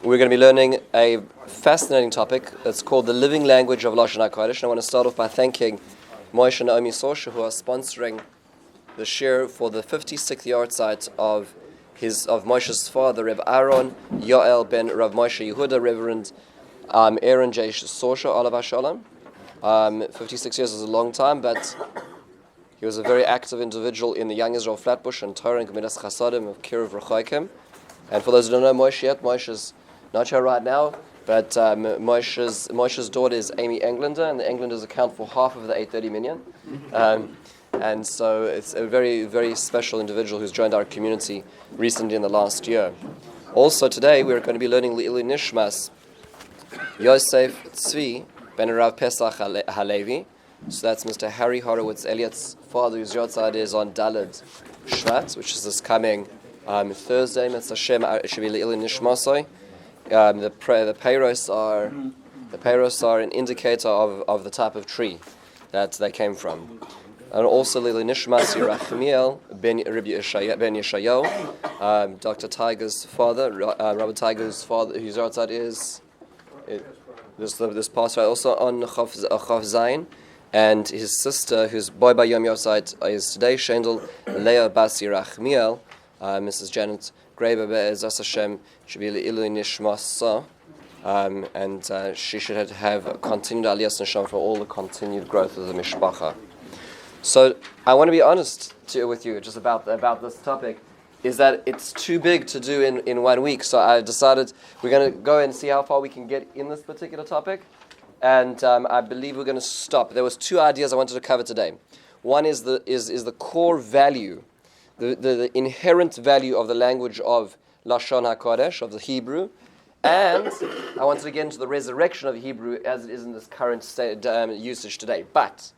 We're going to be learning a fascinating topic. It's called the living language of Lashon HaKodesh. And I want to start off by thanking Moshe and Naomi Sorsha, who are sponsoring the shir for the 56th yard site of Moshe's father, Reb Aaron Yoel ben Rav Moshe Yehuda, Reverend Aaron J. Sorsha, Olav HaShalom. 56 years is a long time, but he was a very active individual in the Young Israel Flatbush and Torah and Gemilas Chasadim of Kiruv Rechoikim. And for those who don't know Moshe yet, Moshe's not here right now, but Moshe's daughter is Amy Englander, and the Englanders account for half of the 830 million. And so it's a very, very special individual who's joined our community recently in the last year. Also today we're going to be learning Le'ilui Nishmas Yosef Tzvi ben Rav Pesach Halevi. So that's Mr. Harry Horowitz Elliot's father, whose yahrzeit is on Daled Shvat, which is this coming Thursday. Mitzvah Hashem, it should be Le'ilui Nishmasoi. The peiros are an indicator of the type of tree that they came from. And also Le'ilui Nishmas Yerachmiel ben Yeshayahu, Dr. Tiger's father, Robert Tiger's father, whose yahrzeit is this past right, also on Chav Zayin, and his sister, whose boy by Yom yahrzeit is today, Shendel Leah Bas Yerachmiel, Mrs. Janet Graber Be'ezas Hashem should be Le'ilui Nishmasa, and she should have continued Aliyas Nisham for all the continued growth of the Mishpacha. So I want to be honest with you just about this topic, is that it's too big to do in 1 week. So I decided we're going to go and see how far we can get in this particular topic, and I believe we're going to stop. There was two ideas I wanted to cover today. One is the core value, the inherent value of the language of Lashon HaKodesh, of the Hebrew, and I wanted to get into the resurrection of Hebrew as it is in this current usage today. But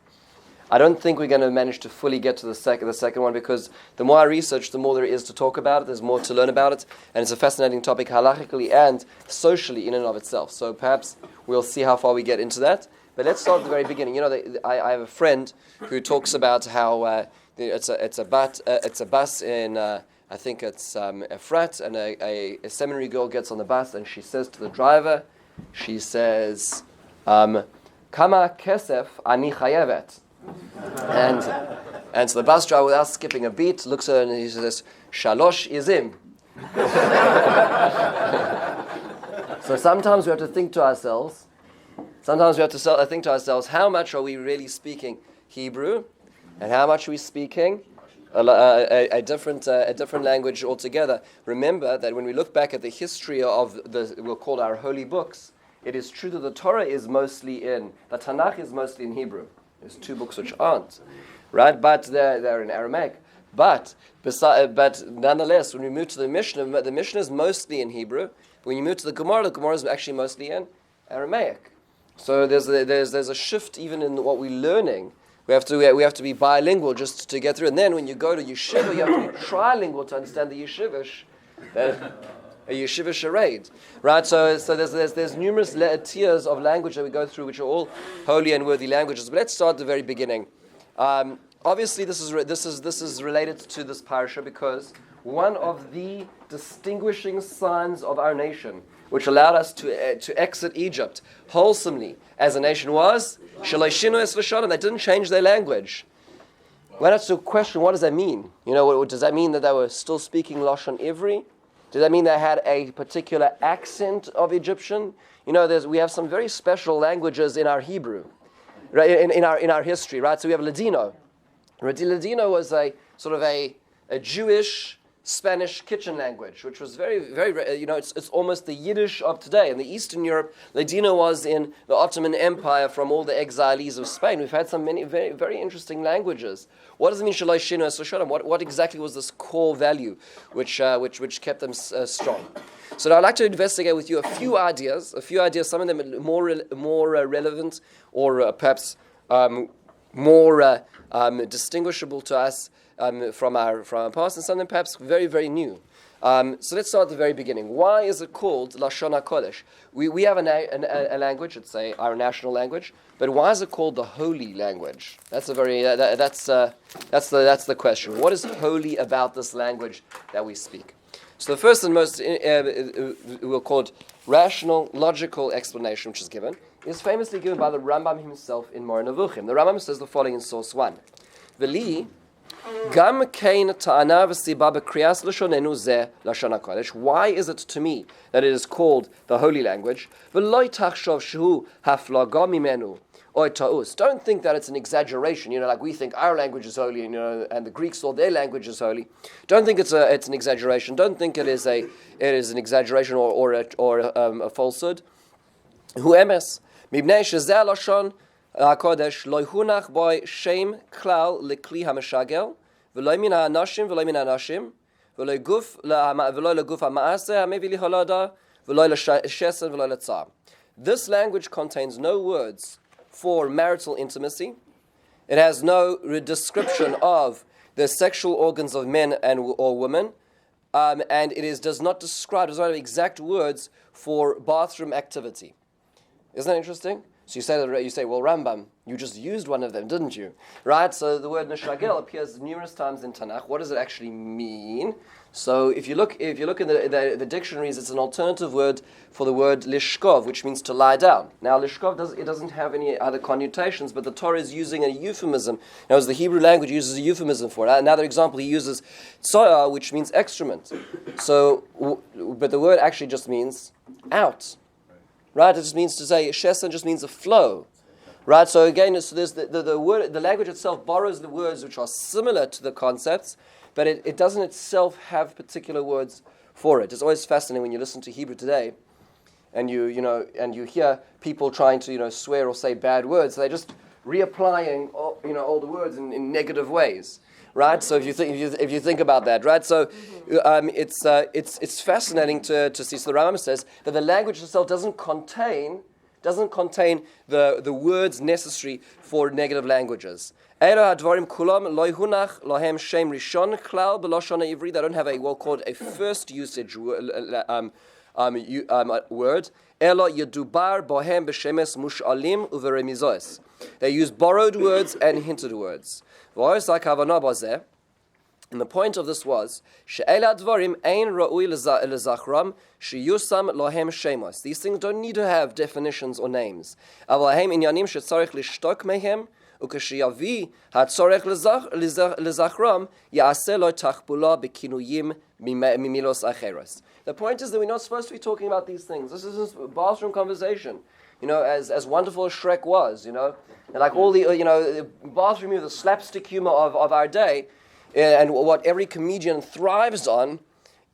I don't think we're going to manage to fully get to the second one, because the more I research, the more there is to talk about it, there's more to learn about it, and it's a fascinating topic halachically and socially in and of itself. So perhaps we'll see how far we get into that. But let's start at the very beginning. You know, I have a friend who talks about how it's a bus in I think it's Efrat, and a seminary girl gets on the bus and she says to the driver, she says, "Kama kesef ani chayevet." And so the bus driver, without skipping a beat, looks at her and he says, "Shalosh izim." So sometimes we have to think to ourselves, how much are we really speaking Hebrew, and how much are we speaking a different language altogether? Remember that when we look back at the history of we'll call our holy books, it is true that the Torah is mostly the Tanakh is mostly in Hebrew. There's two books which aren't, right? But they're in Aramaic. But nonetheless, when we move to the Mishnah is mostly in Hebrew. When you move to the Gemara is actually mostly in Aramaic. So there's a shift even in what we're learning. We have to be bilingual just to get through. And then when you go to yeshiva, you have to be trilingual to understand the yeshivish. A yeshiva charade, right? So there's numerous tiers of language that we go through, which are all holy and worthy languages. But let's start at the very beginning. Obviously, this is related to this parasha, because one of the distinguishing signs of our nation, which allowed us to exit Egypt wholesomely as a nation, was Shalai Shinu Es Lashon. They didn't change their language. When I ask the question, what does that mean? You know, does that mean that they were still speaking Lashon Ivri? Does that mean they had a particular accent of Egyptian? You know, we have some very special languages in our Hebrew, right? In our history, right? So we have Ladino. Ladino was a sort of a Jewish Spanish kitchen language, which was very, very, it's almost the Yiddish of today. In the Eastern Europe, Ladino was in the Ottoman Empire from all the exilees of Spain. We've had many very, very interesting languages. What does it mean, Shalai Shinu Es Lashon? What exactly was this core value which kept them strong? So now I'd like to investigate with you a few ideas, some of them more relevant, or perhaps more distinguishable to us from our past, and something perhaps very, very new. So let's start at the very beginning. Why is it called Lashon HaKodesh? We have a language, let's say our national language, but why is it called the holy language? That's the question. What is holy about this language that we speak? So the first and most, we'll call it rational, logical explanation, which is given, is famously given by the Rambam himself in Moreh Nevuchim. The Rambam says the following in source 1. V'li, gam kein ta'ana v'siba b'kriyas lashonenu zeh Lashon HaKodesh. Why is it to me that it is called the holy language? V'loi tachshov shehu haflaga mimenu. Don't think that it's an exaggeration, like we think our language is holy, and the Greeks thought their language is holy. Don't think it's an exaggeration. Don't think it is an exaggeration or a falsehood. Hu emes mibnei shezeh Lashon HaKodesh lo hunach boy shem klal lekli hameshagel v'lo min ha'anashim v'lo min ha'anashim v'lo leguf ha'maaseh hamevi liholada v'lo l'shesen v'lo l'tzar. This language contains no words for marital intimacy. It has no description of the sexual organs of men or women, and it does not have exact words for bathroom activity. Isn't that interesting? So you say, well, Rambam, you just used one of them, didn't you? Right? So the word neshagel appears numerous times in Tanakh. What does it actually mean? So if you look in the dictionaries, it's an alternative word for the word lishkov, which means to lie down. Now lishkov doesn't have any other connotations, but the Torah is using a euphemism. Now, as the Hebrew language uses a euphemism for it. Another example, he uses tsoa, which means excrement. So, but the word actually just means out. Right? It just means to say shesen just means a flow. Right? So again, there's the word, the language itself borrows the words which are similar to the concepts, but it doesn't itself have particular words for it. It's always fascinating when you listen to Hebrew today, and you hear people trying to swear or say bad words. So they're just reapplying all the words in negative ways. Right, so if you think about that, right, so it's fascinating to see. So the Rambam says that the language itself doesn't contain the words necessary for negative languages. They don't have a called a first usage word. They use borrowed words and hinted words. And the point of this was, these things don't need to have definitions or names. The point is that we're not supposed to be talking about these things. This is a bathroom conversation. As wonderful as Shrek was, and like all the bathroom humor, the slapstick humor of our day, and what every comedian thrives on,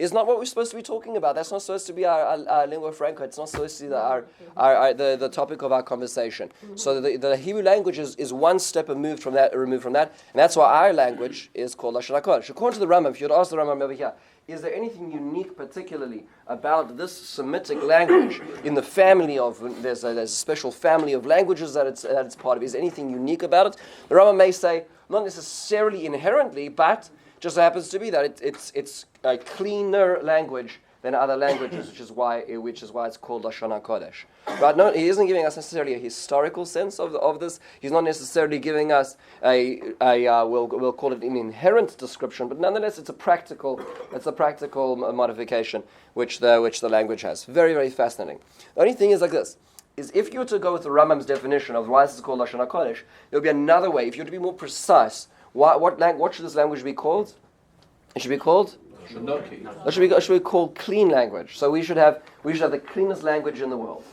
is not what we're supposed to be talking about. That's not supposed to be our lingua franca. It's not supposed to be the topic of our conversation. So the Hebrew language is one step removed from that, and that's why our language is called Lashon HaKodesh. According to the Rambam, if you would ask the Rambam over here, is there anything unique particularly about this Semitic language in the family of, there's a special family of languages that it's part of? Is there anything unique about it? The Rambam may say, not necessarily inherently, but just so happens to be that it's a cleaner language than other languages, which is why it's called Lashon HaKodesh. Right? No, he isn't giving us necessarily a historical sense of this. He's not necessarily giving us we'll call it an inherent description, but nonetheless it's a practical modification which the language has. Very, very fascinating. The only thing is like this. Is if you were to go with the Rambam's definition of why this is called Lashon HaKodesh, there would be another way. If you were to be more precise, what should this language be called? It should be called? It should be called clean language. So we should have the cleanest language in the world.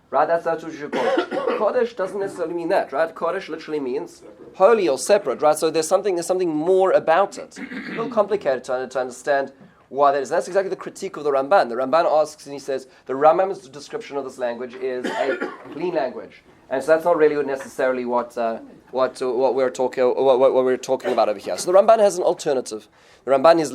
Right? That's what we should call it. Kodesh doesn't necessarily mean that, right? Kodesh literally means holy or separate, right? So there's something more about it. A little complicated to understand why that is. That's exactly the critique of the Ramban. The Ramban asks and he says the Rambam's description of this language is a clean language, and so that's not really necessarily what we're talking about over here. So the Ramban has an alternative. The Ramban is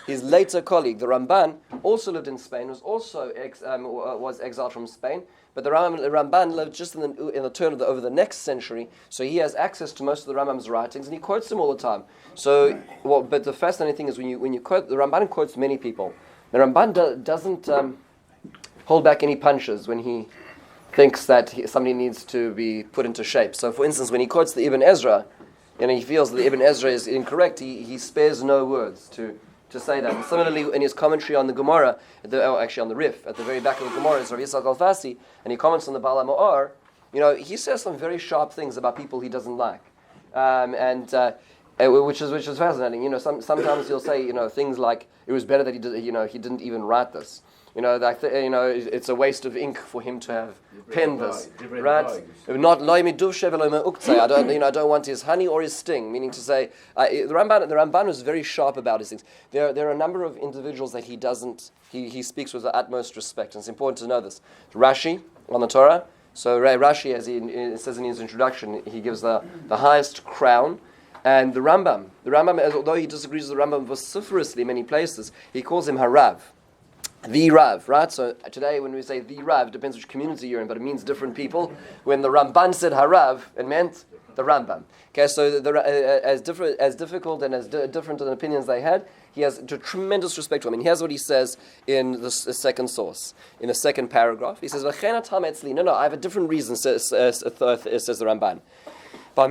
his later colleague. The Ramban also lived in Spain. Was exiled from Spain. But the Ramban lived just in the turn of over the next century, so he has access to most of the Rambam's writings, and he quotes them all the time. So, but the fascinating thing is when you quote, the Ramban quotes many people. The Ramban doesn't hold back any punches when he thinks that somebody needs to be put into shape. So, for instance, when he quotes the Ibn Ezra, he feels that the Ibn Ezra is incorrect, he spares no words to to say that. And similarly, in his commentary on the Gemara, actually on the Rif, at the very back of the Gemara, is Rav Yitzchak Alfasi, and he comments on the Baal HaMa'or. He says some very sharp things about people he doesn't like, which is fascinating. Sometimes he'll say, things like it was better that he didn't even write this. It's a waste of ink for him to have penned this, right? Not I don't want his honey or his sting. Meaning to say, the Ramban was very sharp about his things. There are a number of individuals that he speaks with the utmost respect, and it's important to know this. Rashi on the Torah. So Rashi, as he says in his introduction, he gives the highest crown. And the Rambam, although he disagrees with the Rambam vociferously in many places, he calls him Harav, the Rav, right? So today when we say the Rav, it depends which community you're in, but it means different people. When the Ramban said Harav, it meant the Rambam. Okay, so as difficult and as different an opinions they had, he has tremendous respect for him. And here's what he says in the second source, in the second paragraph. He says, no, I have a different reason, says the Ramban. Why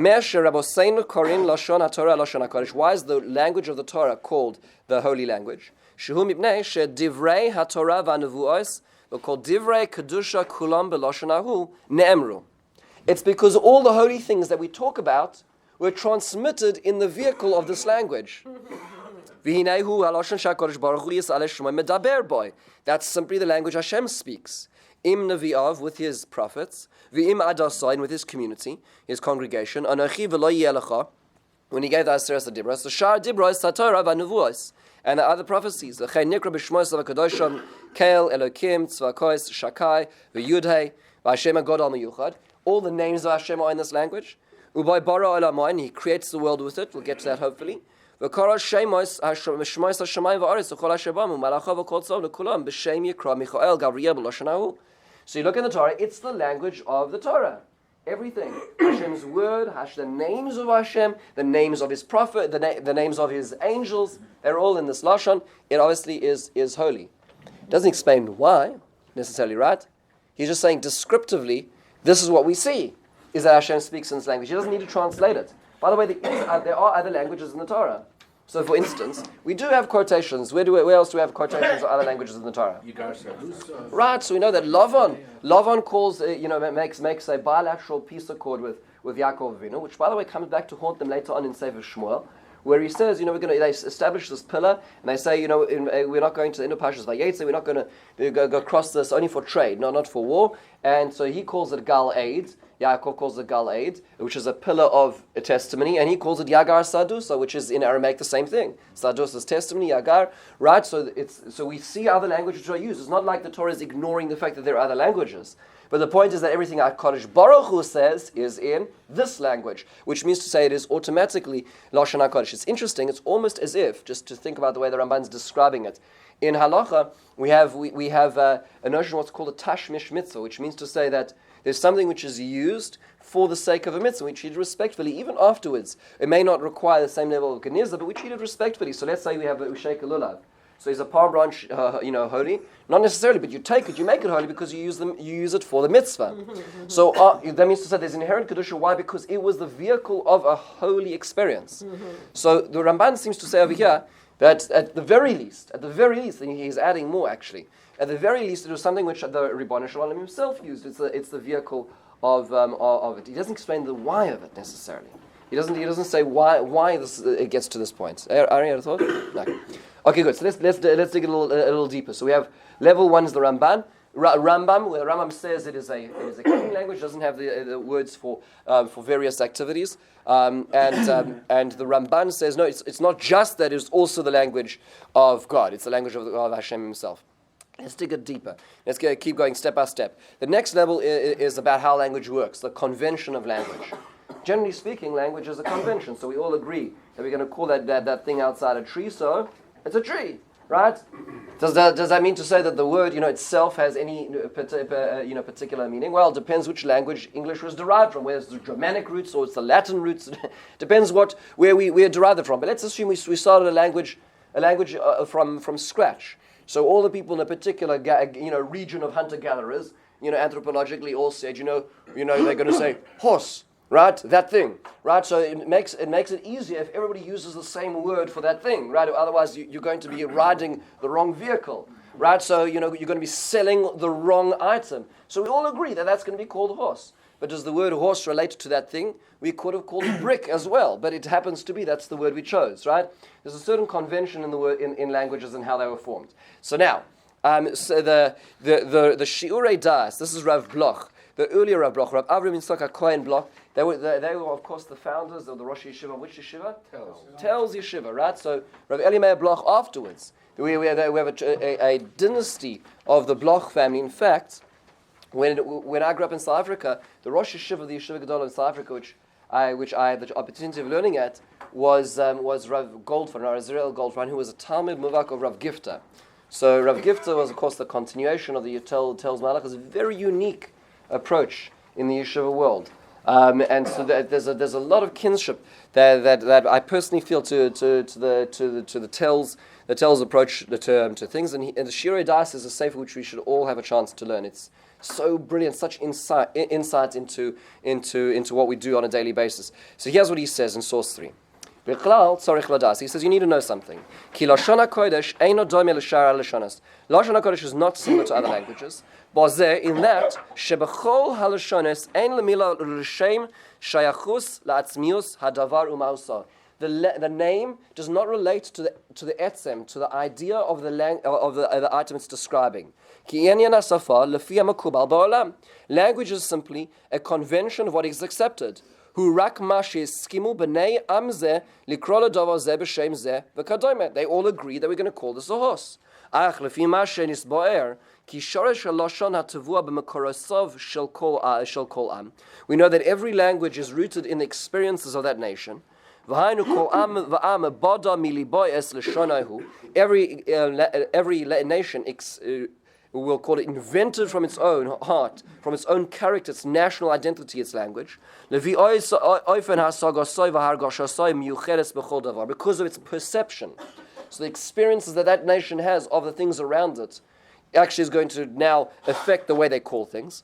is the language of the Torah called the holy language? They're called divrei kedusha kulam b'loshonahu ne'emru. It's because all the holy things that we talk about were transmitted in the vehicle of this language. That's simply the language Hashem speaks. Im Navi'av, with his prophets, v'im Adasayin, with his community, his congregation, Anochi v'lo yelecha, when he gave the Aseret HaDibros, the Shar Dibros, Satorah v'Nevuos, and the other prophecies, the Chei Nikra b'Shmos HaKodoshim, Kel, Elokim, Tzvakos, Shakai, v'Yudhei, v'Hashem HaGodol Meyuchad, all the names of Hashem are in this language. U'bai bara olamoin, he creates the world with it, we'll get to that hopefully. V'kara shemos hashamayim v'aretz v'chol hashabamu malacha v'kol tzov l'kulam b'shem yikra Michael Gabriel b'loshanahu. So you look in the Torah, it's the language of the Torah. Everything. Hashem's word, the names of Hashem, the names of his prophet, the names of his angels, they're all in this Lashon. It obviously is holy. It doesn't explain why, necessarily, right? He's just saying descriptively, this is what we see, is that Hashem speaks in this language. He doesn't need to translate it. By the way, there are other languages in the Torah. So, for instance, we do have quotations. Where else do we have quotations of other languages in the Torah? Right. So we know that Lavan calls, makes a bilateral peace accord with Yaakov Avinu, which, by the way, comes back to haunt them later on in Sefer Shmuel, where he says, they establish this pillar, and they say, we're not going to the end of Parshas Vayetze, we're not going to go across this only for trade, not for war. And so he calls it Gal Eid. Yaakov calls it Gal Eid, which is a pillar of a testimony, and he calls it Yagar Sadusa, which is in Aramaic the same thing. Sadus is testimony, Yagar, right? So we see other languages which are used. It's not like the Torah is ignoring the fact that there are other languages. But the point is that everything HaKodesh Baruch Hu says is in this language, which means to say it is automatically Lashon HaKodesh. It's interesting. It's almost as if, just to think about the way the Ramban is describing it, in Halacha we have a notion of what's called a tashmish mitzvah, which means to say that there's something which is used for the sake of a mitzvah, we treat it respectfully, even afterwards. It may not require the same level of genizah, but we treat it respectfully. So let's say we have a ushek lulav. So is a palm branch, holy? Not necessarily, but you take it, you make it holy because you use it for the mitzvah. So that means to say there's inherent kedusha. Why? Because it was the vehicle of a holy experience. So the Ramban seems to say over here that at the very least, and he's adding more actually. At the very least, it was something which the Ribbon Shalom himself used. It's the vehicle of it. He doesn't explain the why of it necessarily. He doesn't say why it gets to this point. Ari, you had a thought? No. Okay, good. So let's dig a little deeper. So we have level one is the Ramban. Rambam, where the Rambam says it is a clean language, doesn't have the words for various activities, and the Ramban says no, it's not just that; it's also the language of God. It's the language of Hashem Himself. Let's dig it deeper. Let's keep going step by step. The next level is about how language works, the convention of language. Generally speaking, language is a convention, so we all agree that we're going to call that thing outside a tree, so it's a tree, right? Does that mean to say that the word, itself has any particular meaning? Well, it depends which language English was derived from, whether it's the Germanic roots or it's the Latin roots. Depends where we derived it from. But let's assume we started a language from scratch. So all the people in a particular region of hunter-gatherers, anthropologically all said, they're going to say horse, right? That thing, right? So it makes it easier if everybody uses the same word for that thing, right? Otherwise, you're going to be riding the wrong vehicle, right? So you're going to be selling the wrong item. So we all agree that that's going to be called horse. But does the word horse relate to that thing? We could have called it brick as well, but it happens to be that's the word we chose, right? There's a certain convention in the word in languages and how they were formed. So now, so the Shiurei Das. This is Rav Bloch, the earlier Rav Bloch, Rav Avram Yitzchak Cohen Bloch. They were of course the founders of the Rosh Yeshiva. Which yeshiva? Telz Yeshiva, right? So Rav Elimeir Bloch afterwards. We have a dynasty of the Bloch family. In fact, when I grew up in South Africa, the Rosh Yeshiva of the Yeshiva Gedolah in South Africa, which I had the opportunity of learning at, was Rav Goldfein, Rav Israel Goldfein, who was a Talmud Muvak of Rav Gifta. So Rav Gifta was, of course, the continuation of the Telz Malach. It's a very unique approach in the yeshiva world, and so there's a lot of kinship that I personally feel to the Telz approach to things. And the Shiurei Das is a sefer which we should all have a chance to learn. It's so brilliant, such insight into what we do on a daily basis. So here's what he says in source 3. He says you need to know something. Lashon HaKodesh is not similar to other languages. In that, shebechol halashones ein lemila l'shem shayachus la'atzmius hadavar u'mausa. The name does not relate to the etzem, to the idea of the item it's describing. Language is simply a convention of what is accepted. They all agree that we're going to call this a horse. We know that every language is rooted in the experiences of that nation. Every nation we'll call it invented from its own heart, from its own character, its national identity, its language, because of its perception. So the experiences that nation has of the things around it actually is going to now affect the way they call things.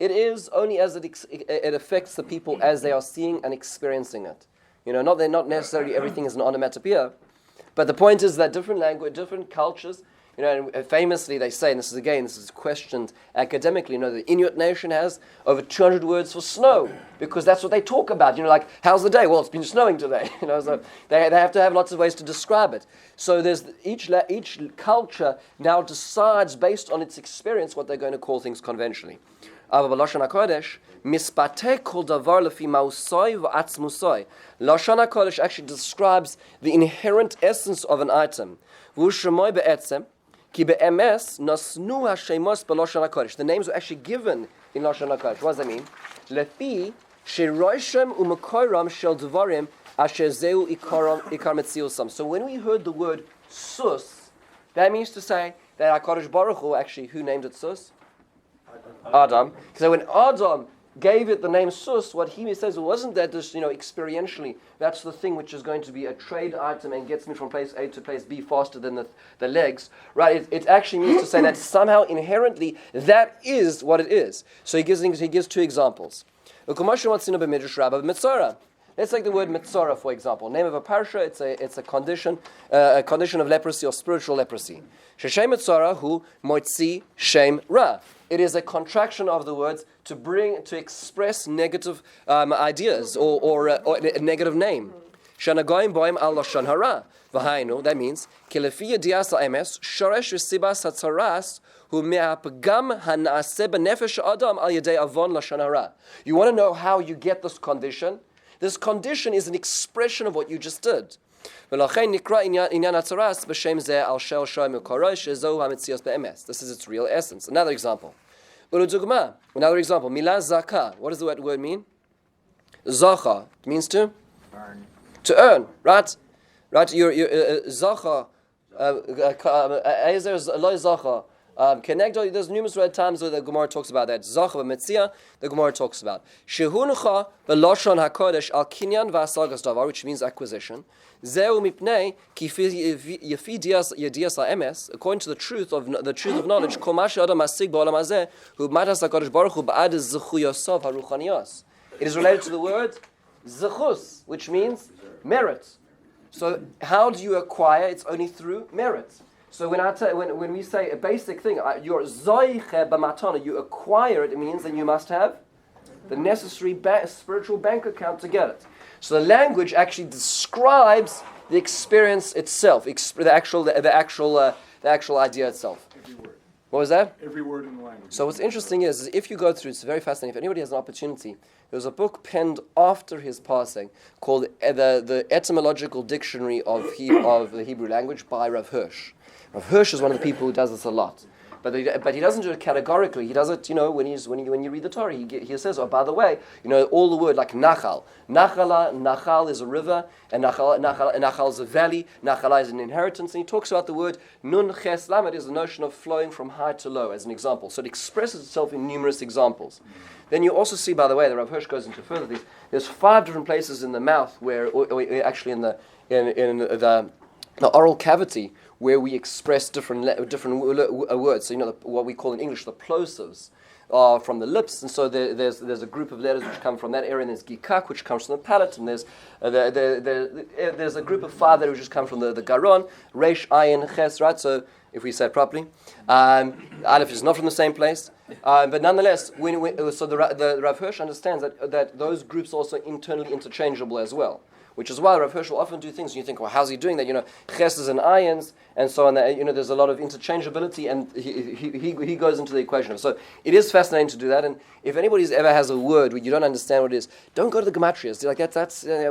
It is only as it affects the people as they are seeing and experiencing it. Not necessarily everything is an onomatopoeia, but the point is that different language, different cultures, and famously they say, and this is questioned academically, the Inuit nation has over 200 words for snow, because that's what they talk about. Like, how's the day? Well, it's been snowing today. So they have to have lots of ways to describe it. So there's each culture now decides based on its experience what they're going to call things conventionally. Lashon HaKodesh, mispateh kol davar lefi mausoi v'atzmusoi. Lashon HaKodesh actually describes the inherent essence of an item. V'ushemoy be'etzem, ki be'emes nasnu hashemos b'Lashon HaKodesh. The names were actually given in Lashon HaKodesh. What does that mean? Lefi sheroishem u'mekoram shel dvarim asher zeu ikar metziusam. So when we heard the word sus, that means to say that HaKadosh Baruch Hu, actually, who named it sus? Adam. So when Adam gave it the name sus, what he says wasn't that just experientially that's the thing which is going to be a trade item and gets me from place A to place B faster than the legs, right? It actually means to say that somehow inherently that is what it is. So he gives 2 examples. Let's take the word mitzora, for example. Name of a parsha. It's a condition of leprosy or spiritual leprosy. Sheshem mitzora hu moitzi shem ra. It is a contraction of the words to express negative ideas or a negative name. Shanagoyim boim al lashon hara. V'hainu, that means kilefi yedias ha'emes shoresh v'sibas hatzaras hu me'apgam hana'aseh b'nefesh adam al yedei avon lashon hara. You want to know how you get this condition? This condition is an expression of what you just did. This is its real essence. Another example. Milah zaka. What does the word mean? Zacha means to earn. To earn, right? Right. Your zacha. Ezer loy zacha. Kenegdo, there's numerous times where the Gemara talks about that. Zach v'metzia, the Gemara talks about. Shehuncha b'Lashon HaKodesh al kinyan v'asagas davar, which means acquisition. Zeu mipnei yefi yedias ha'emes, according to the truth of knowledge. Kol ma she'adam masig ba'olam hazeh hu matas HaKadosh Baruch Hu ba'ad zechuyosov haruchaniyos. It is related to the word zechus, which means merit. So how do you acquire? It's only through merit. So when we say a basic thing, you're zoiche b'matana, you acquire it, it means that you must have the necessary spiritual bank account to get it. So the language actually describes the experience itself, the actual idea itself. Every word. What was that? Every word in the language. So what's interesting is if you go through, it's very fascinating. If anybody has an opportunity, there's a book penned after his passing called the Etymological Dictionary of the Hebrew Language by Rav Hirsch. Rav Hirsch is one of the people who does this a lot. But he doesn't do it categorically. He does it, when you read the Torah, he says, oh, by the way, all the word like nachal. Nachal is a river, and nachal is a valley, nachal is an inheritance. And he talks about the word nun ches lamed is the notion of flowing from high to low, as an example. So it expresses itself in numerous examples. Then you also see, by the way, that Rav Hirsch goes into further things. There's 5 different places in the mouth where, or actually in the oral cavity, where we express different words. So what we call in English the plosives are from the lips, and so there's a group of letters which come from that area, and there's gikak which comes from the palate, and there's a group of 5 letters which just come from the garon, resh, ayin, ches, right? So if we say it properly, aleph is not from the same place, but nonetheless, the Rav Hirsch understands that those groups are also internally interchangeable as well. Which is why Rav Hirsch will often do things, and you think, well, how's he doing that? Cheses and ayins, and so on. There's a lot of interchangeability, and he goes into the equation. So it is fascinating to do that. And if anybody ever has a word where you don't understand what it is, don't go to the gematrias. Like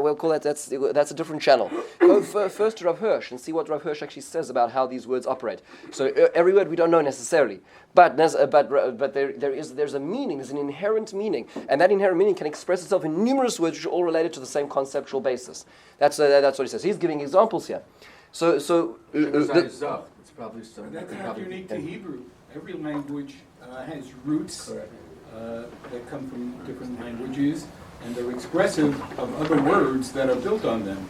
we'll call that's a different channel. Go first to Rav Hirsch and see what Rav Hirsch actually says about how these words operate. So every word we don't know necessarily, but there's a meaning. There's an inherent meaning, and that inherent meaning can express itself in numerous words which are all related to the same conceptual basis. That's what he says. He's giving examples here. So it's probably some. That's not unique to Hebrew. Every language has roots that come from different languages, and they're expressive of other words that are built on them.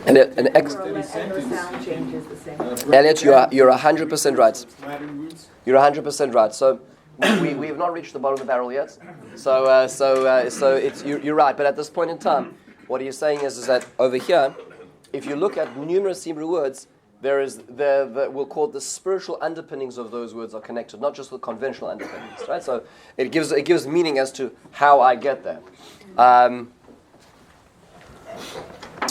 And the sound changes the same. Elliot, you're 100% right. You're 100% right. So we have not reached the bottom of the barrel yet. So it's you're right. But at this point in time, what he's saying is that over here, if you look at numerous Hebrew words, there is we'll call it the spiritual underpinnings of those words are connected, not just the conventional underpinnings, right? So it gives meaning as to how I get there.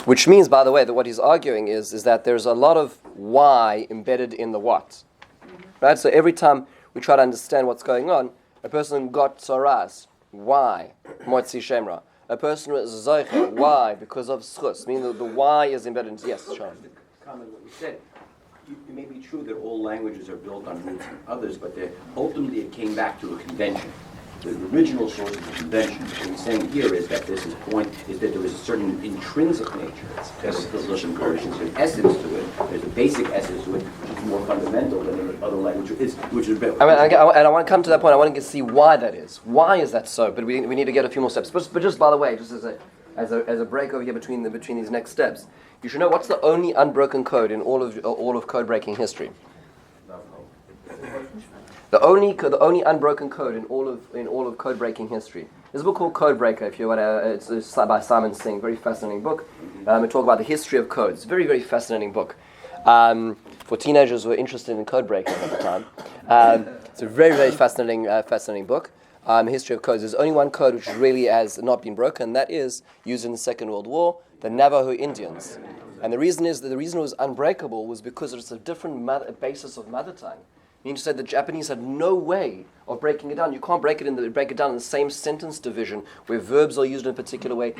Which means, by the way, that what he's arguing is that there's a lot of why embedded in the what, right? So every time we try to understand what's going on, a person got tzoras, why? Motzi shemra. A person was zoiche, why? Because of schus. Meaning the why is embedded in. Yes, Sean. Comment what you said. It may be true that all languages are built on roots and others, but ultimately it came back to a convention. The original source of the convention. What he's saying here is that this point is that there is a certain intrinsic nature. There's a Lashon HaKodesh, there's an essence to it. There's a basic essence to it, which is more fundamental than in other languages, which is better. I want to come to that point. I want to see why that is. Why is that so? But we need to get a few more steps. But just by the way, just as a break over here between these next steps, you should know what's the only unbroken code in all of code breaking history. The only unbroken code in all of code breaking history. There's a book called Code Breaker. If you want to, it's by Simon Singh. Very fascinating book. We talk about the history of code. It's a very, very fascinating book for teenagers who are interested in code breaking at the time. It's a very, very fascinating book. History of codes. There's only one code which really has not been broken. And that is used in the Second World War, the Navajo Indians. And the reason it was unbreakable was because it's a different basis of mother tongue. Meaning to say the Japanese had no way of breaking it down. You can't break it down in the same sentence division where verbs are used in a particular way.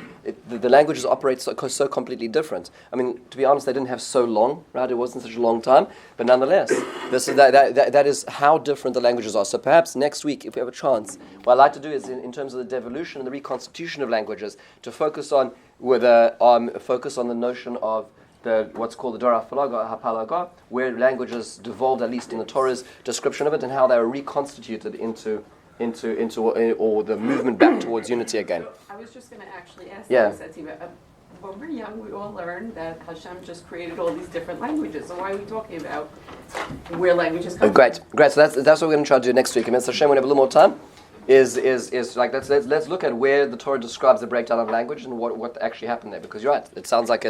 The languages operate so completely different. I mean, to be honest, they didn't have so long, right? It wasn't such a long time, but nonetheless, that is how different the languages are. So perhaps next week, if we have a chance, what I'd like to do is, in terms of the devolution and the reconstitution of languages, to focus on the notion of what's called the Dora Hapalaga, where languages devolved, at least in the Torah's description of it, and how they were reconstituted into or the movement back towards unity again. I was just going to actually ask Yeah. when we're young, we all learn that Hashem just created all these different languages. So why are we talking about where languages come from? Great. So that's what we're going to try to do next week. And Mr. Hashem, when we have a little more time, is like let's look at where the Torah describes the breakdown of language and what actually happened there. Because you're right, it sounds like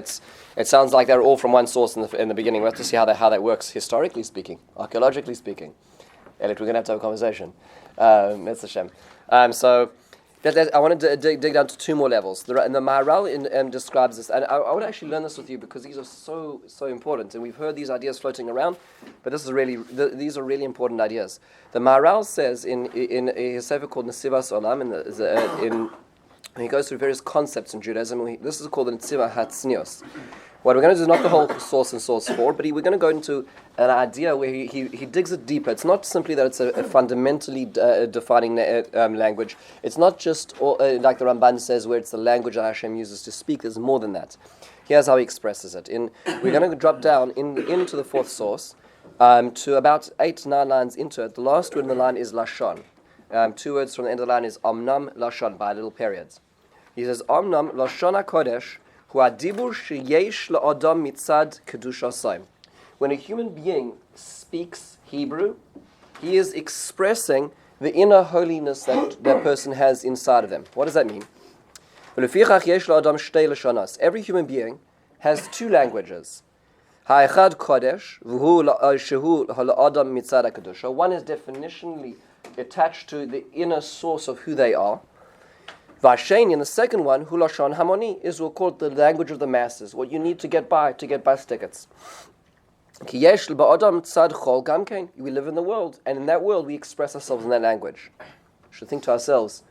they're all from one source in the beginning. We have to see how that works historically speaking, archaeologically speaking. Elliot, we're going to have a conversation. Mr. Hashem. So. I want to dig down to two more levels. The Maharal describes this, and I would actually learn this with you because these are so important, and we've heard these ideas floating around, but these are really important ideas. The Maharal says in his sefer called Nesivas Olam, he goes through various concepts in Judaism. This is called the Netziva Hatznios. What we're going to do is not the whole source and source 4, but we're going to go into an idea where he digs it deeper. It's not simply that it's a fundamentally defining language. It's not just like the Ramban says, where it's the language that Hashem uses to speak. There's more than that. Here's how he expresses it. We're going to drop down into the fourth source to about 8-9 lines into it. The last word in the line is Lashon. 2 words from the end of the line is Omnam Lashon, by little periods. He says, Omnam Lashon HaKodesh, when a human being speaks Hebrew, he is expressing the inner holiness that that person has inside of them. What does that mean? Every human being has two languages. One is definitionally attached to the inner source of who they are. Vasheni, and the second one, Hulashon Hamoni, is we'll call it the language of the masses, what you need to get bus tickets. We live in the world, and in that world we express ourselves in that language. We should think to ourselves,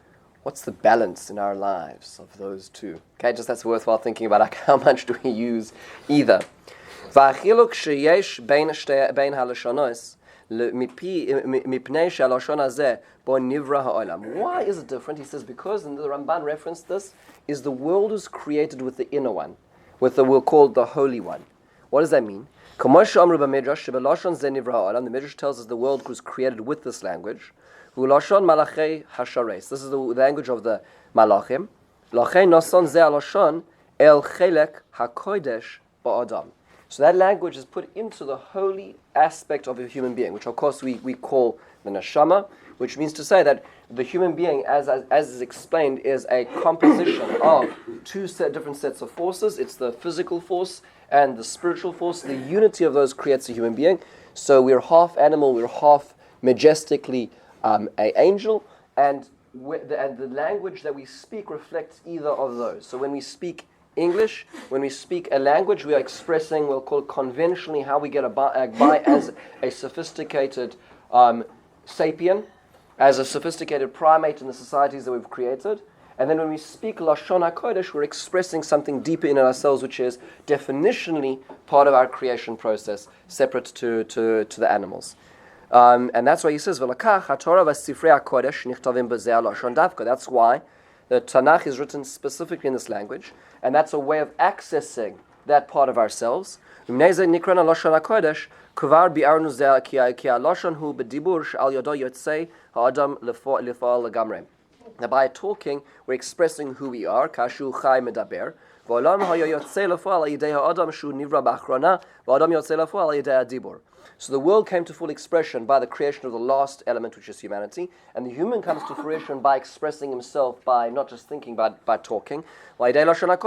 what's the balance in our lives of those two? Okay, just that's worthwhile thinking about, like, how much do we use either? Why is it different? He says, because, and the Ramban referenced this, is the world is created with the inner one, we'll call the holy one. What does that mean? The Midrash tells us the world was created with this language. This is the language of the Malachim. So that language is put into the holy aspect of a human being, which of course we call the neshama, which means to say that the human being, as is explained, is a composition of two different sets of forces. It's the physical force and the spiritual force. The unity of those creates a human being. So we're half animal, we're half majestically an angel, and the language that we speak reflects either of those. So when we speak English, when we speak a language, we are expressing, we'll call it conventionally, how we get by as a sophisticated sapien, as a sophisticated primate in the societies that we've created. And then when we speak Lashon HaKodesh, we're expressing something deeper in ourselves, which is definitionally part of our creation process, separate to the animals. And that's why he says, V'lakach HaTorah v'sifrei HaKodesh nichtavim b'zeh Lashon davka. That's why the Tanakh is written specifically in this language, and that's a way of accessing that part of ourselves. Now by talking, we're expressing who we are. So the world came to full expression by the creation of the last element, which is humanity, and the human comes to fruition by expressing himself, by not just thinking, but by talking. And therefore,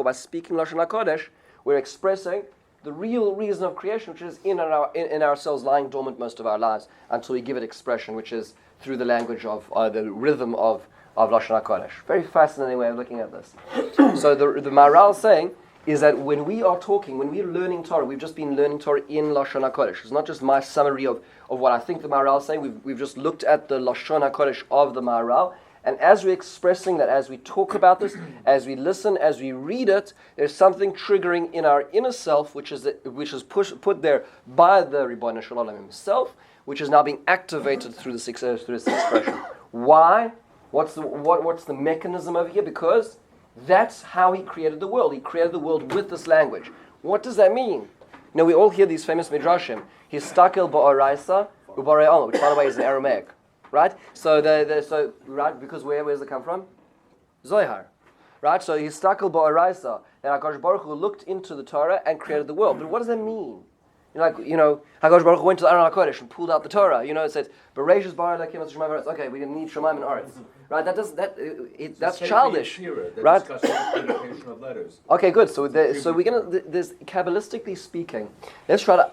by speaking Lashon HaKodesh, we're expressing the real reason of creation, which is in ourselves, lying dormant most of our lives, until we give it expression, which is through the language of the rhythm of Lashon HaKodesh. Very fascinating way of looking at this. So the Maharal saying is that when we are talking, when we're learning Torah, we've just been learning Torah in Lashon HaKodesh. It's not just my summary of what I think the Maharal is saying. We've just looked at the Lashon HaKodesh of the Maharal. And as we're expressing that, as we talk about this, as we listen, as we read it, there's something triggering in our inner self, which is put there by the Ribono Shel Olam himself, which is now being activated through this expression. Why? What's the mechanism over here? Because That's how he created the world. He created the world with this language. What does that mean? We all hear these famous midrashim. Histakel ba'oraisa u'barei olam, which by the way is in Aramaic, right? So right, because where does it come from? Zohar, right? So histakel ba'oraisa, and HaKadosh Baruch Hu looked into the Torah and created the world. But what does that mean? HaKadosh Baruch Hu went to the Lashon HaKodesh and pulled out the Torah. It says, "Bereshis bara Elokim et Shemayim v'aretz." Okay, we're going to need Shemayim and Aretz, right? That's childish, right? Of letters. Okay, good. So we're going to, there's Kabbalistically speaking, let's try to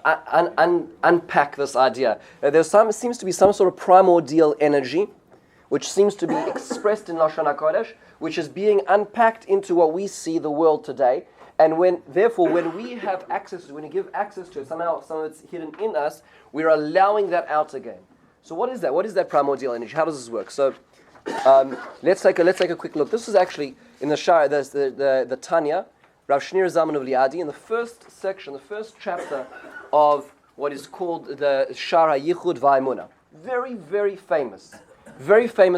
unpack this idea. There seems to be some sort of primordial energy, which seems to be expressed in Lashon HaKodesh, which is being unpacked into what we see the world today. And when we have access to it, when we give access to it, somehow some of it's hidden in us, we're allowing that out again. So what is that? What is that primordial energy? How does this work? So let's take a quick look. This is actually in the Shara, the Tanya, Rav Shneur Zalman of Liadi, in the first section, the first chapter of what is called the Shara Yichud Va'emunah. Very, very famous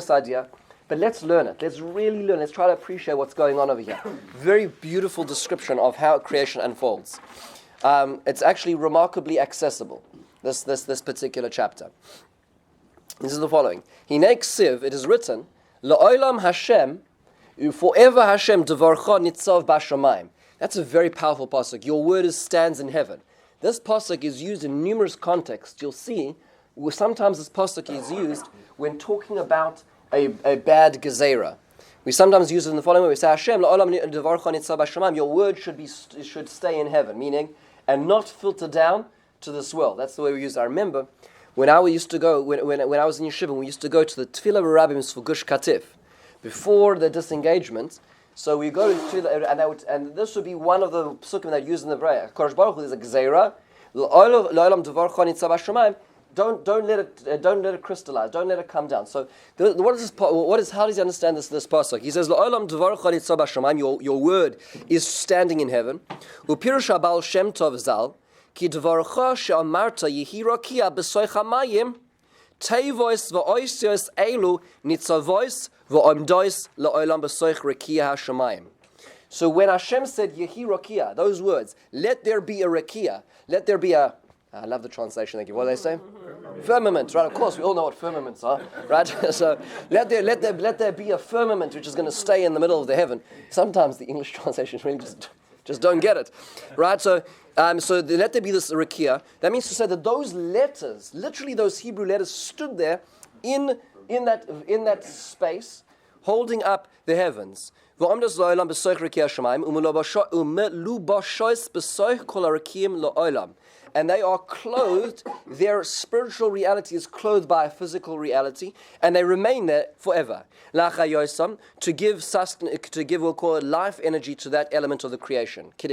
idea. But let's learn it. Let's really learn. Let's try to appreciate what's going on over here. Very beautiful description of how creation unfolds. It's actually remarkably accessible, this particular chapter. This is the following. Hinei ksiv, it is written, La'olam Hashem, forever Hashem devarcha nitzav b'shamayim. That's a very powerful pasuk. Your word stands in heaven. This pasuk is used in numerous contexts. You'll see, sometimes this pasuk is used when talking about a bad gezerah. We sometimes use it in the following way. We say, Hashem, la'olam devarcha nitzav b'shamayim. Your word should stay in heaven, meaning, and not filter down to this world. That's the way we use it. I remember when I used to go, when I was in yeshiva, we used to go to the Tefillah B'Rabbim for Gush Katif before the disengagement. So we go to Tefillah, and this would be one of the psukim that used in the prayer. Kodesh Baruch Hu, there's a gezerah, la'olam devarcha nitzav b'shamayim. Don't let it crystallize. Don't let it come down. So, how does he understand this pasuk? He says, "La'olam devarcha nitzav b'shamayim." Your word is standing in heaven. U'pirush Baal Shem Tov Zal ki devarcha she'amarta yehi rakia b'soich hamayim tevois v'oisios elu nitzavois v'omdois la'olam b'soich rakia hashamayim. So when Hashem said yehi rakia, those words, let there be a rakia, let there be a, I love the translation, thank you. What do they say? Firmament, right? Of course, we all know what firmaments are, right? So let there be a firmament which is going to stay in the middle of the heaven. Sometimes the English translations really just don't get it, right? So let there be this rakia. That means to say that those letters, literally those Hebrew letters, stood there in that space, holding up the heavens. And they are clothed, their spiritual reality is clothed by a physical reality, and they remain there forever. To give sustenance, we'll call it life energy to that element of the creation. The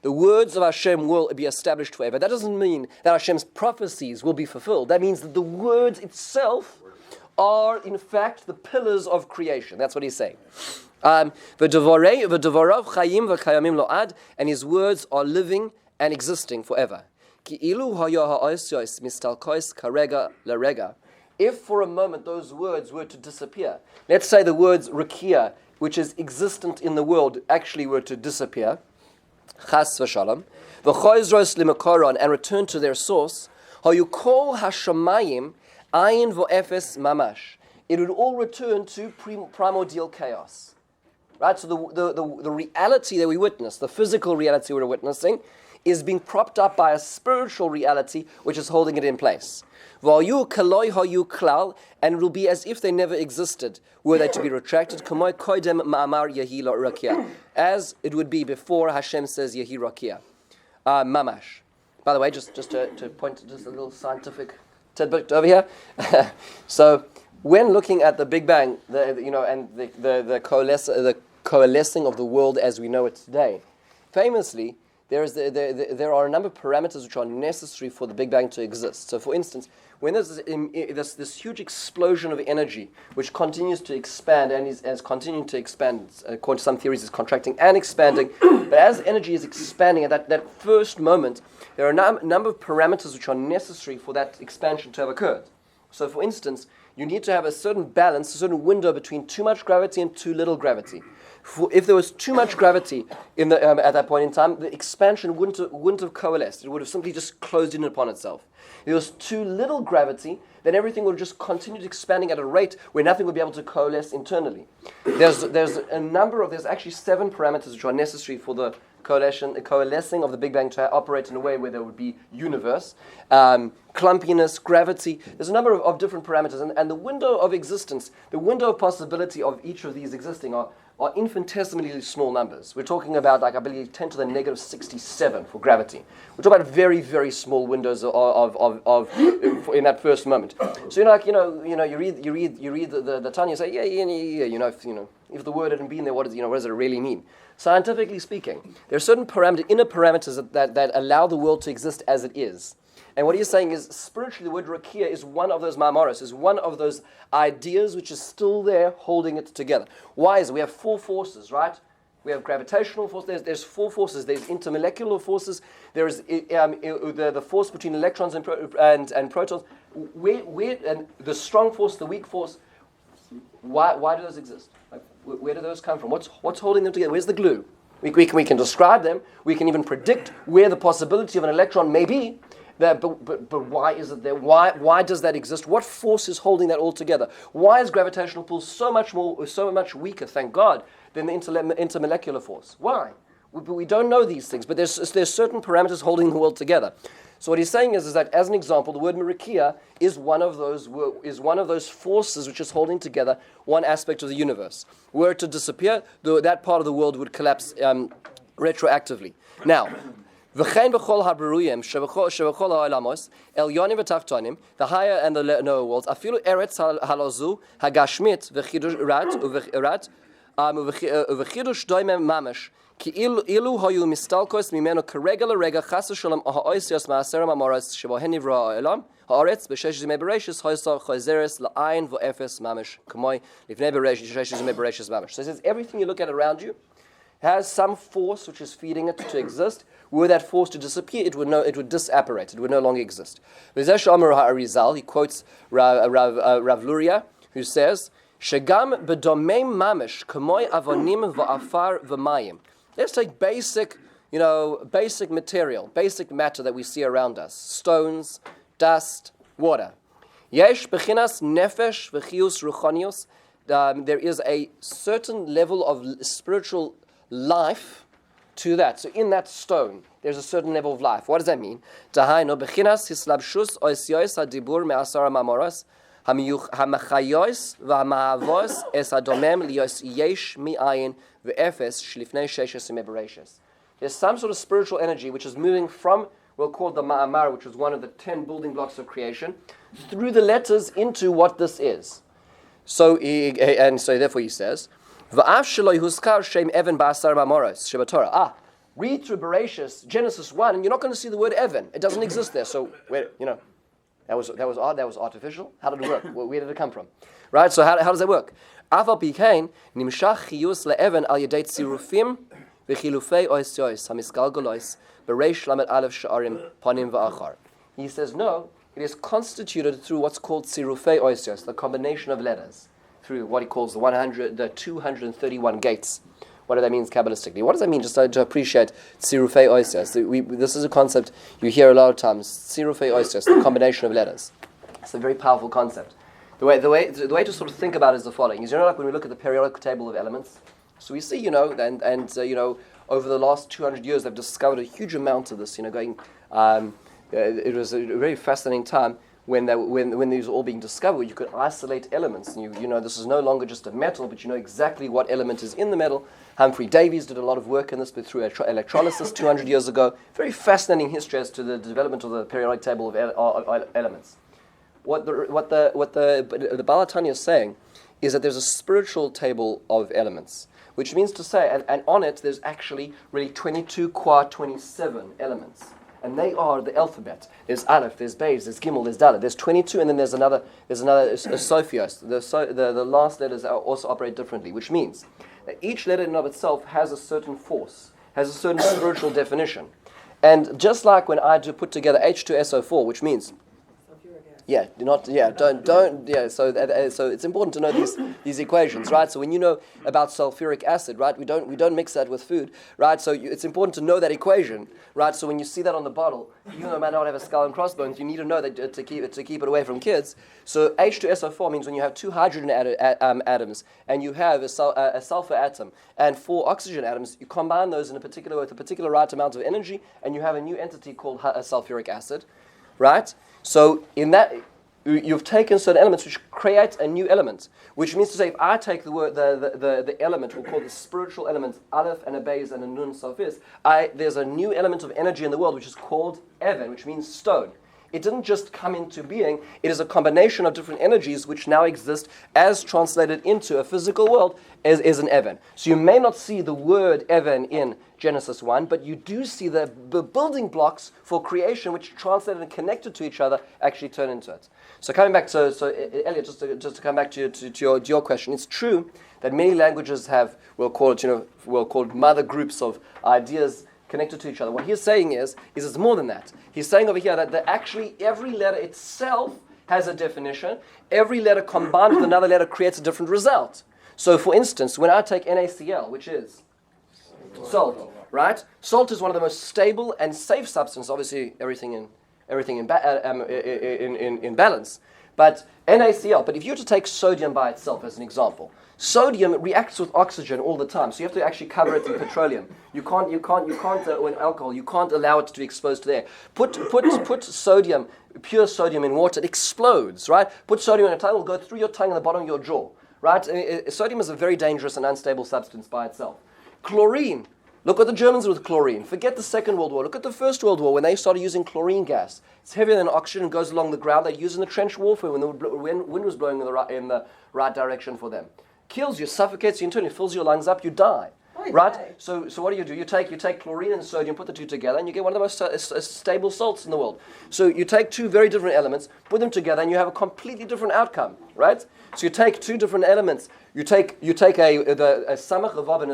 words of Hashem will be established forever. That doesn't mean that Hashem's prophecies will be fulfilled. That means that the words itself are, in fact, the pillars of creation. That's what he's saying. And his words are living and existing forever. If for a moment those words were to disappear, let's say the words rakia, which is existent in the world, actually were to disappear, chas v'shalom, and return to their source, hayukol hashamayim ayin v'efes mamash. It would all return to primordial chaos. Right, so the reality that we witness, the physical reality we're witnessing, is being propped up by a spiritual reality which is holding it in place. And it will be as if they never existed, were they to be retracted, as it would be before Hashem says Yehi Rakia. Mamash. By the way, just to point to just a little scientific tidbit over here. So, when looking at the Big Bang, the coalescing of the world as we know it today, famously, there are a number of parameters which are necessary for the Big Bang to exist. So, for instance, when there's this huge explosion of energy which continues to expand and is continuing to expand, according to some theories, is contracting and expanding, but as energy is expanding at that first moment, there are a number of parameters which are necessary for that expansion to have occurred. So, for instance, you need to have a certain balance, a certain window between too much gravity and too little gravity. If there was too much gravity in the, at that point in time, the expansion wouldn't have coalesced. It would have simply just closed in upon itself. If there was too little gravity, then everything would just continue expanding at a rate where nothing would be able to coalesce internally. There's actually 7 parameters which are necessary for the coalescing of the Big Bang to operate in a way where there would be universe, clumpiness, gravity. There's a number of different parameters, and the window of existence, the window of possibility of each of these existing are infinitesimally small numbers. We're talking about, like, I believe, 10 to the negative 67 for gravity. We're talking about very, very small windows of in that first moment. So you read the Tanya, you say, yeah, if the word hadn't been there, what does it really mean? Scientifically speaking, there are certain inner parameters that allow the world to exist as it is. And what he's saying is, spiritually, the word rakia is one of those ma'amaros, is one of those ideas which is still there holding it together. Why is it? We have 4 forces, right? We have gravitational force. There's 4 forces. There's intermolecular forces. There is the force between electrons and protons. And the strong force, the weak force. Why do those exist? Like, where do those come from? What's holding them together? Where's the glue? We can describe them. We can even predict where the possibility of an electron may be. But why is it there? Why does that exist? What force is holding that all together? Why is gravitational pull so much weaker, thank God, than the intermolecular force? Why? We don't know these things, but there's certain parameters holding the world together. So what he's saying is that, as an example, the word mirakia is one of those forces which is holding together one aspect of the universe. Were it to disappear, that part of the world would collapse retroactively. Now, V'chein b'chol haberuyim sheb'chol ha'olamos elyonim v'tachtonim, the higher and the lower worlds, afilu eretz halozu hagashmit v'chidush rat v'chidush doimem mamash ki ilu hoyu mistalkos mimeno kerega l'rega chas v'sholom ha'oisios ma'aserem amoros shebohen nivra ha'olam ha'aretz b'shesh zimei bereishis hoysa chozeres la'ayin v'efes mamash k'moi lifnei bereishis shesh zimei bereishis mamash. So it says everything you look at around you has some force which is feeding it to exist. Were that force to disappear, it would disapparate. It would no longer exist. V'zesh Amar HaArizal, he quotes Rav Luria, who says, "Shegam b'domei mamish k'moi avonim v'afar v'mayim." Let's take basic material, basic matter that we see around us: stones, dust, water. Yesh b'chinas nefesh v'chius ruchonius. There is a certain level of spiritual life to that. So in that stone, there's a certain level of life. What does that mean? Dahaino bechinas hislabshus oisios hadibur me'asara mamoros hamachayos v'hamavos es hadomem lios yesh mi'ayin ve'efes shlifnei sheshes imebereshes. There's some sort of spiritual energy which is moving from, we'll call the ma'amar, which was one of the 10 building blocks of creation, through the letters into what this is. So therefore he says, read through Bereshis, Genesis 1, and you're not going to see the word Evan. It doesn't exist there. So that was odd. That was artificial. How did it work? Where did it come from? Right. So how does that work? He says no. It is constituted through what's called tzirufei oisios, the combination of letters, through what he calls the 231 gates. What does that mean Kabbalistically? What does that mean, just to appreciate tzirufei oisios? This is a concept you hear a lot of times, tzirufei oisios, the combination of letters. It's a very powerful concept. The way to sort of think about it is the following. Is, like when we look at the periodic table of elements, so we see, over the last 200 years they've discovered a huge amount of this, going... it was a very fascinating time when these were all being discovered. You could isolate elements. And this is no longer just a metal, but you know exactly what element is in the metal. Humphrey Davies did a lot of work in this, but through electrolysis 200 years ago. Very fascinating history as to the development of the periodic table of elements. What the Baal HaTanya is saying is that there's a spiritual table of elements, which means to say, and on it there's actually really 22 qua 27 elements. And they are the alphabet. There's Aleph, there's Beis, there's Gimel, there's Dalet. There's 22, and then there's another Sophios. The last letters also operate differently, which means that each letter in and of itself has a certain force, has a certain spiritual definition. And just like when I put together H2SO4, which means Yeah, don't. Yeah, so it's important to know these equations, right? So when you know about sulfuric acid, right, we don't mix that with food, right? So it's important to know that equation, right? So when you see that on the bottle, you might not have a skull and crossbones. You need to know that to keep it away from kids. So H2SO4 means when you have 2 hydrogen atoms and you have a sulfur atom and 4 oxygen atoms, you combine those in a particular with a particular right amount of energy, and you have a new entity called sulfuric acid, right? So in that, you've taken certain elements which create a new element, which means to say, if I take the word, the element, we'll call the spiritual elements, aleph and a beis and a nun sofis, there's a new element of energy in the world which is called even, which means stone. It didn't just come into being, it is a combination of different energies which now exist as translated into a physical world as an even. So you may not see the word even in Genesis 1, but you do see the building blocks for creation which translated and connected to each other actually turn into it. So coming back to, Elliot, just to come back to your question, it's true that many languages have, we'll call it mother groups of ideas connected to each other. What he's saying is it's more than that. He's saying over here that actually every letter itself has a definition. Every letter combined with another letter creates a different result. So for instance, when I take NaCl, which is salt, right? Salt is one of the most stable and safe substances, obviously everything in balance. But NaCl, but if you were to take sodium by itself as an example, sodium reacts with oxygen all the time, so you have to actually cover it in petroleum. You can't, or in alcohol, you can't allow it to be exposed to the air. Put sodium, pure sodium in water, it explodes, right? Put sodium in a tongue, it will go through your tongue and the bottom of your jaw, right? Sodium is a very dangerous and unstable substance by itself. Chlorine. Look what the Germans did with chlorine. Forget the Second World War. Look at the First World War when they started using chlorine gas. It's heavier than oxygen and goes along the ground. They use it in the trench warfare when the wind was blowing in the right direction for them. Kills you, suffocates you internally, fills your lungs up, you die. Right? So what do? You take chlorine and sodium, put the two together, and you get one of the most stable salts in the world. So you take two very different elements, put them together, and you have a completely different outcome, right? So you take two different elements. You take a samach, a vav, and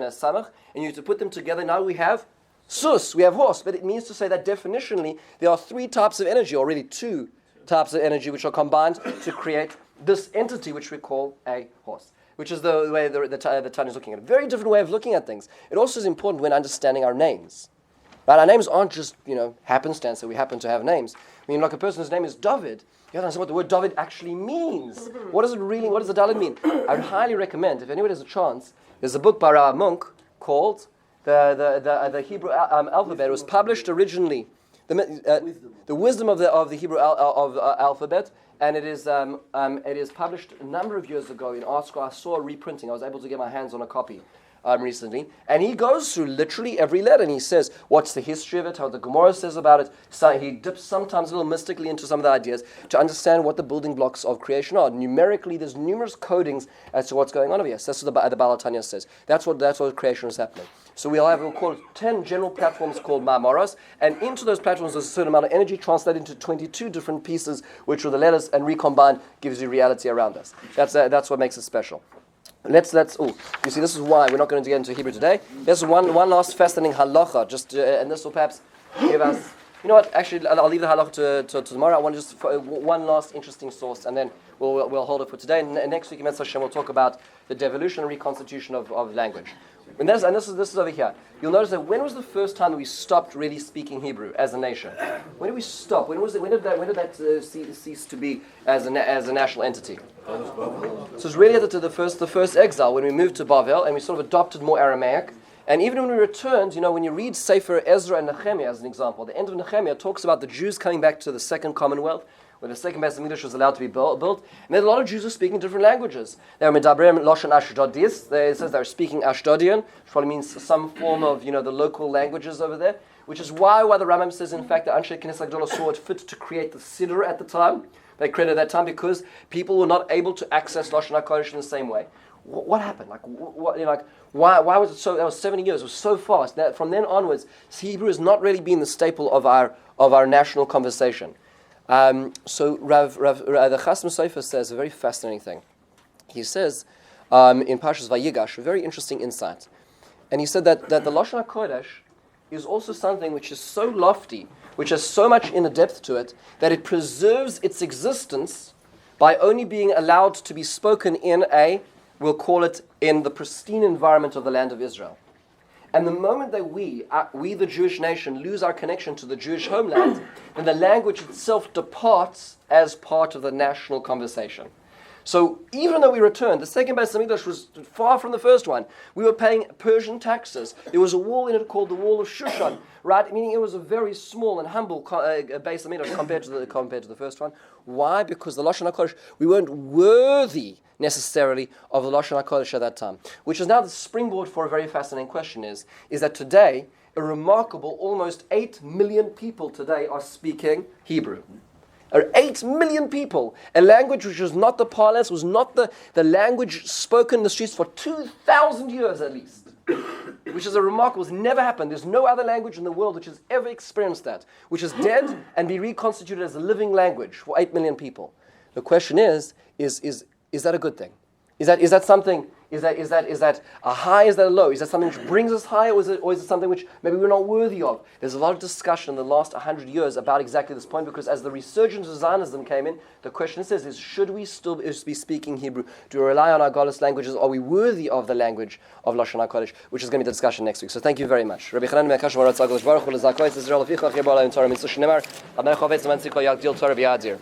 a samach, and you put them together. Now we have sus, we have horse. But it means to say that definitionally there are 3 types of energy, or really 2 types of energy, which are combined to create this entity which we call a horse, which is the way the Tanya is looking at it. Very different way of looking at things. It also is important when understanding our names. Right? Our names aren't just, happenstance that we happen to have names. I mean, like a person's name is David, you have to understand what the word David actually means. What does the Dalet mean? I would highly recommend, if anyone has a chance, there's a book by Rabbi Monk called the Hebrew alphabet. It was published originally, the wisdom of the Hebrew alphabet, and it is published a number of years ago in ArtScroll. I saw a reprinting. I was able to get my hands on a copy recently. And he goes through literally every letter, and he says what's the history of it, how the Gemara says about it. So he dips sometimes a little mystically into some of the ideas to understand what the building blocks of creation are. Numerically, there's numerous codings as to what's going on over here. So that's what the Baal Tanya says. That's what creation is happening. So we'll call it 10 general platforms called Ma'amaros, and into those platforms there's a certain amount of energy translated into 22 different pieces, which are the letters, and recombined gives you reality around us. That's what makes it special. You see, this is why we're not going to get into Hebrew today. There's one last fascinating halacha, and this will perhaps give us, you know what, actually I'll leave the halacha to tomorrow. I want just one last interesting source, and then we'll hold it for today. And next week in Mitzvah Hashem we'll talk about the devolution and reconstitution of language. And this is over here. You'll notice that when was the first time that we stopped really speaking Hebrew as a nation? When did we stop? When did that cease to be as a national entity? So it's really at the first exile, when we moved to Bavel and we sort of adopted more Aramaic. And even when we returned, when you read Sefer Ezra and Nehemiah as an example, the end of Nehemiah talks about the Jews coming back to the second Commonwealth, where the second Beis Hamikdash was allowed to be built, and there's a lot of Jews who are speaking different languages. They were medabrem Lashon Ashdodis. It says they're speaking Ashdodian, which probably means some form of the local languages over there. Which is why the Rambam says, in fact, that Anshe Knesset Gdolah saw it fit to create the Siddur at the time. They created that time because people were not able to access Lashon HaKodesh in the same way. What happened? Why was it so? That was 70 years. It was so fast. That from then onwards, Hebrew has not really been the staple of our national conversation. So the Chasam Sofer says a very fascinating thing. He says in Parshas Vayigash, a very interesting insight. And he said that the Lashon HaKodesh is also something which is so lofty, which has so much inner depth to it, that it preserves its existence by only being allowed to be spoken in we'll call it, in the pristine environment of the land of Israel. And the moment that we, the Jewish nation, lose our connection to the Jewish homeland, then the language itself departs as part of the national conversation. So even though we returned, the second Beis Hamikdash was far from the first one. We were paying Persian taxes. There was a wall in it called the Wall of Shushan, right? Meaning it was a very small and humble Beis Hamikdash compared to the first one. Why? Because the Lashon HaKodesh, we weren't worthy necessarily of the Lashon HaKodesh at that time. Which is now the springboard for a very fascinating question is that today, a remarkable almost 8 million people today are speaking Hebrew. 8 million people, a language which was not the parlance, was not the language spoken in the streets for 2,000 years at least, which is a remarkable, it's never happened. There's no other language in the world which has ever experienced that, which is dead and be reconstituted as a living language for 8 million people. The question is that a good thing? Is that something? Is that a high? Is that a low? Is that something which brings us high, or is it something which maybe we're not worthy of? There's a lot of discussion in the last 100 years about exactly this point, because as the resurgence of Zionism came in, the question is should we still be speaking Hebrew? Do we rely on our godless languages? Are we worthy of the language of Lashon HaKodesh? Which is going to be the discussion next week. So thank you very much. Rabbi Chanan Mekash Baruch Hu Baruch Hu L'Zakos Israel V'Yichach Yebal Torah Mitzvah Shneimar Adonai Chovetz Mantziko Yagdil Torah V'Yadir.